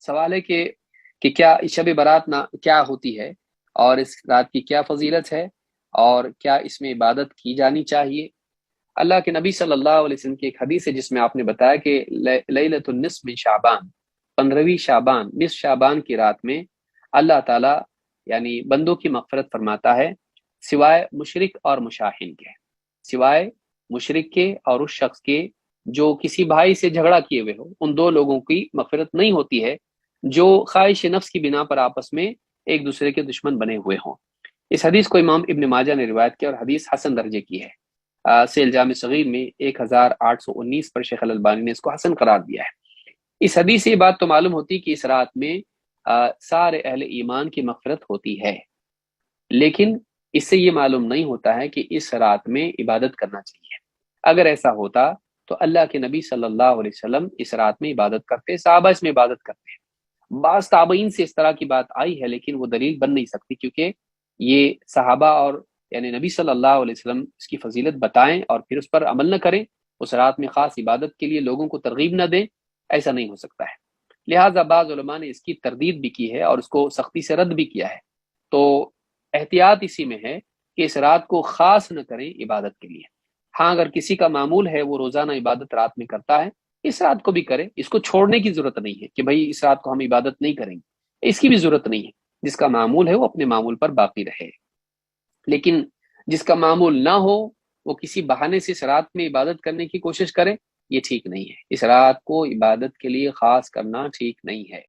سوال ہے کہ کیا شب برات کیا ہوتی ہے، اور اس رات کی کیا فضیلت ہے، اور کیا اس میں عبادت کی جانی چاہیے۔ اللہ کے نبی صلی اللہ علیہ وسلم کی ایک حدیث ہے جس میں آپ نے بتایا کہ لیلۃ النصف من شعبان، 15ویں شعبان، نصف شعبان کی رات میں اللہ تعالیٰ یعنی بندوں کی مغفرت فرماتا ہے، سوائے مشرک اور مشاہن کے، سوائے مشرک کے اور اس شخص کے جو کسی بھائی سے جھگڑا کیے ہوئے ہو، ان دو لوگوں کی مغفرت نہیں ہوتی ہے جو خواہش نفس کی بنا پر آپس میں ایک دوسرے کے دشمن بنے ہوئے ہوں۔ اس حدیث کو امام ابن ماجہ نے روایت کیا اور حدیث حسن درجے کی ہے۔ سیل جامع صغیر میں 1819 پر شیخ الالبانی نے اس کو حسن قرار دیا ہے۔ اس حدیث سے یہ بات تو معلوم ہوتی کہ اس رات میں سارے اہل ایمان کی مغفرت ہوتی ہے، لیکن اس سے یہ معلوم نہیں ہوتا ہے کہ اس رات میں عبادت کرنا چاہیے۔ اگر ایسا ہوتا تو اللہ کے نبی صلی اللہ علیہ وسلم اس رات میں عبادت کرتے، صحابہ اس میں عبادت کرتے ہیں۔ بعض تابعین سے اس طرح کی بات آئی ہے لیکن وہ دلیل بن نہیں سکتی، کیونکہ یہ صحابہ اور یعنی نبی صلی اللہ علیہ وسلم اس کی فضیلت بتائیں اور پھر اس پر عمل نہ کریں، اس رات میں خاص عبادت کے لیے لوگوں کو ترغیب نہ دیں، ایسا نہیں ہو سکتا ہے۔ لہٰذا بعض علماء نے اس کی تردید بھی کی ہے اور اس کو سختی سے رد بھی کیا ہے۔ تو احتیاط اسی میں ہے کہ اس رات کو خاص نہ کریں عبادت کے لیے۔ ہاں اگر کسی کا معمول ہے وہ روزانہ عبادت رات میں کرتا ہے، اس رات کو بھی کرے، اس کو چھوڑنے کی ضرورت نہیں ہے کہ بھائی اس رات کو ہم عبادت نہیں کریں گے، اس کی بھی ضرورت نہیں ہے۔ جس کا معمول ہے وہ اپنے معمول پر باقی رہے، لیکن جس کا معمول نہ ہو وہ کسی بہانے سے اس رات میں عبادت کرنے کی کوشش کرے، یہ ٹھیک نہیں ہے۔ اس رات کو عبادت کے لیے خاص کرنا ٹھیک نہیں ہے۔